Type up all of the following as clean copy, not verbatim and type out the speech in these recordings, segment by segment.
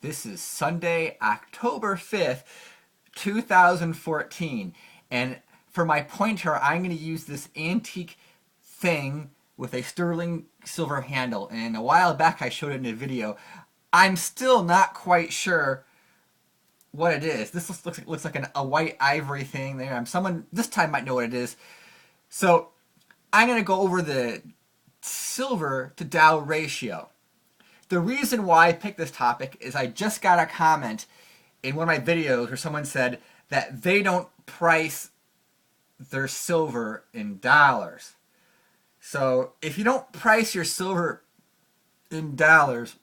This is Sunday, October 5th, 2014. And for my pointer, I'm going to use this antique thing with a sterling silver handle. And a while back, I showed it in a video. I'm still not quite sure what it is. This looks like a white ivory thing there. Someone this time might know what it is. So I'm going to go over the silver to Dow ratio. The reason why I picked this topic is I just got a comment in one of my videos where someone said that they don't price their silver in dollars. So if you don't price your silver in dollars,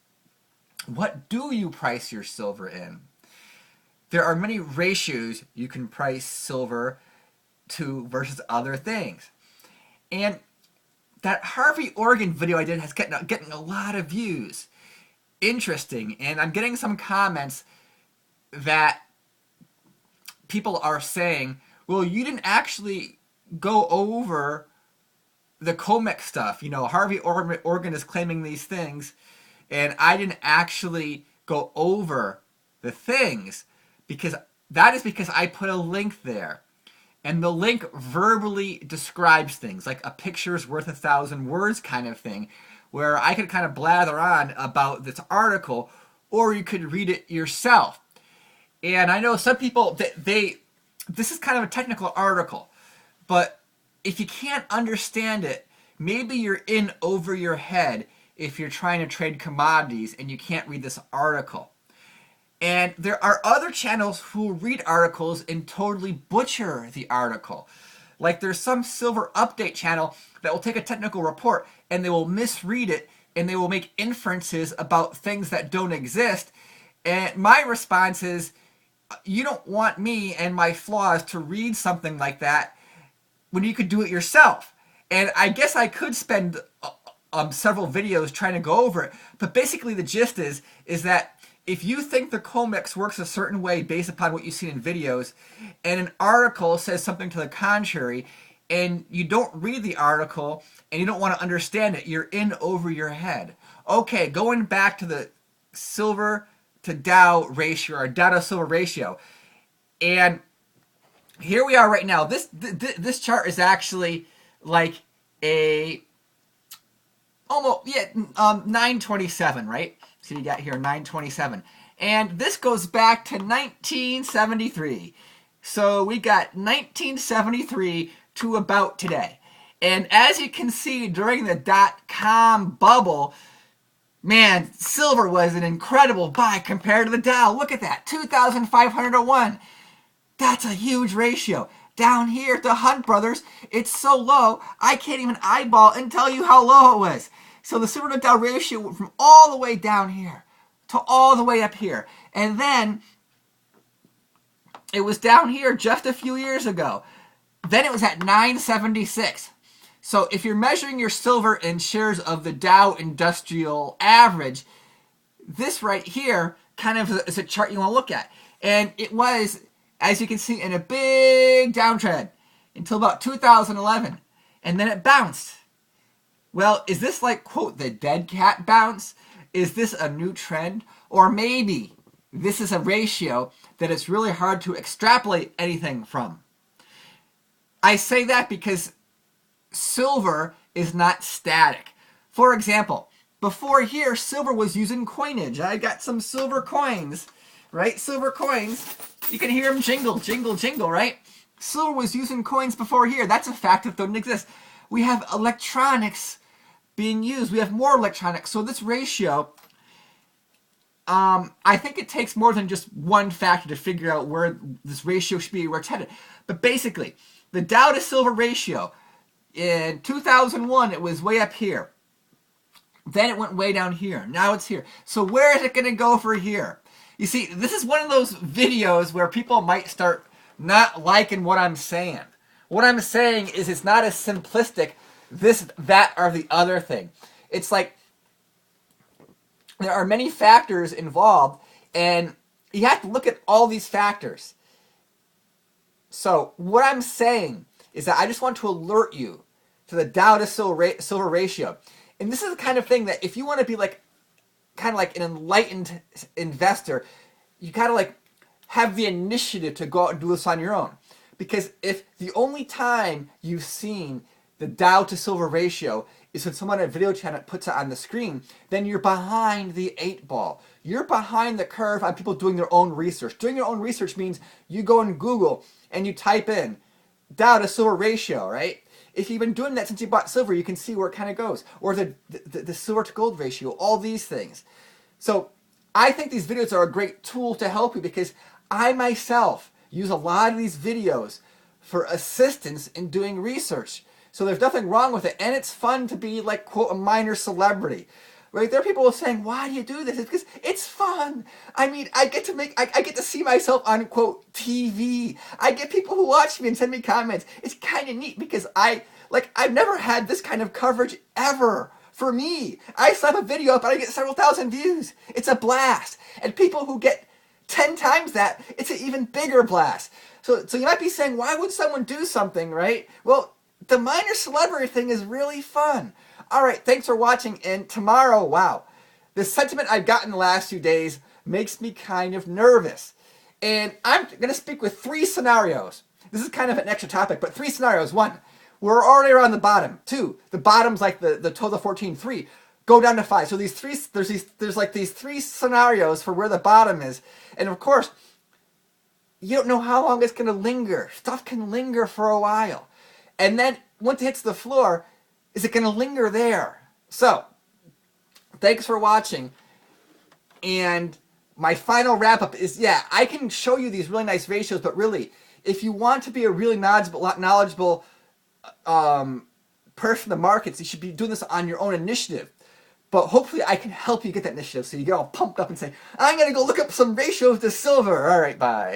what do you price your silver in? There are many ratios you can price silver to versus other things. And that Harvey Organ video I did has getting a lot of views. Interesting. And I'm getting some comments that people are saying, well, you didn't actually go over the Comic stuff. You know, Harvey Organ is claiming these things, and I didn't actually go over the things because I put a link there. And the link verbally describes things, like a picture's worth 1,000 words kind of thing, where I could kind of blather on about this article, or you could read it yourself. And I know some people, this is kind of a technical article, but if you can't understand it, maybe you're in over your head if you're trying to trade commodities and you can't read this article. And there are other channels who read articles and totally butcher the article. Like there's some silver update channel that will take a technical report and they will misread it and they will make inferences about things that don't exist. And my response is, you don't want me and my flaws to read something like that when you could do it yourself. And I guess I could spend several videos trying to go over it. But basically the gist is that if you think the COMEX works a certain way based upon what you've seen in videos, and an article says something to the contrary, and you don't read the article, and you don't want to understand it, you're in over your head. Okay, going back to the silver to Dow ratio, or Dow to silver ratio. And here we are right now. This chart is actually like a almost 927, right? So you got here 927. And this goes back to 1973. So we got 1973 to about today. And as you can see, during the dot-com bubble, man, silver was an incredible buy compared to the Dow. Look at that, 2,501. That's a huge ratio. Down here at the Hunt Brothers, it's so low, I can't even eyeball and tell you how low it was. So the silver to Dow ratio went from all the way down here to all the way up here. And then it was down here just a few years ago. Then it was at 976. So if you're measuring your silver in shares of the Dow Industrial Average, this right here kind of is a chart you want to look at. And it was, as you can see, in a big downtrend until about 2011. And then it bounced. Well, is this like, quote, the dead cat bounce? Is this a new trend? Or maybe this is a ratio that it's really hard to extrapolate anything from. I say that because silver is not static. For example, before here, silver was used in coinage. I got some silver coins, right? Silver coins. You can hear them jingle, jingle, jingle, right? Silver was used in coins before here. That's a fact that doesn't exist. We have electronics being used. We have more electronics. So this ratio, I think it takes more than just one factor to figure out where this ratio should be, where it's headed. But basically, the Dow to silver ratio, in 2001, it was way up here. Then it went way down here. Now it's here. So where is it going to go for here? You see, this is one of those videos where people might start not liking what I'm saying. What I'm saying is it's not as simplistic, this, that, or the other thing. It's like there are many factors involved, and you have to look at all these factors. So what I'm saying is that I just want to alert you to the Dow to silver ratio. And this is the kind of thing that if you want to be like kind of like an enlightened investor, you gotta like have the initiative to go out and do this on your own. Because if the only time you've seen the Dow to silver ratio is when someone at a video channel puts it on the screen, then you're behind the 8 ball. You're behind the curve on people doing their own research. Doing your own research means you go in Google and you type in Dow to silver ratio, right? If you've been doing that since you bought silver, you can see where it kind of goes. Or the silver to gold ratio, all these things. So I think these videos are a great tool to help you because I myself use a lot of these videos for assistance in doing research. So there's nothing wrong with it. And it's fun to be like, quote, a minor celebrity. Right? There are people saying, why do you do this? It's because it's fun. I mean, I get to see myself on, quote, TV. I get people who watch me and send me comments. It's kind of neat because I've never had this kind of coverage ever. For me, I slap a video up and I get several thousand views. It's a blast. And people who get 10 times that, it's an even bigger blast. So you might be saying, why would someone do something, right? Well, the minor celebrity thing is really fun. All right, thanks for watching. And tomorrow, wow, the sentiment I've gotten the last few days makes me kind of nervous. And I'm going to speak with 3 scenarios. This is kind of an extra topic, but 3 scenarios. 1, we're already around the bottom. 2, the bottom's like the total 14.3. Go down to 5. So there's like these 3 scenarios for where the bottom is. And of course, you don't know how long it's going to linger. Stuff can linger for a while. And then once it hits the floor, is it going to linger there? So, thanks for watching. And my final wrap up is, yeah, I can show you these really nice ratios, but really, if you want to be a really knowledgeable person in the markets, you should be doing this on your own initiative. But hopefully I can help you get that initiative so you get all pumped up and say, I'm going to go look up some ratios to silver. All right, bye.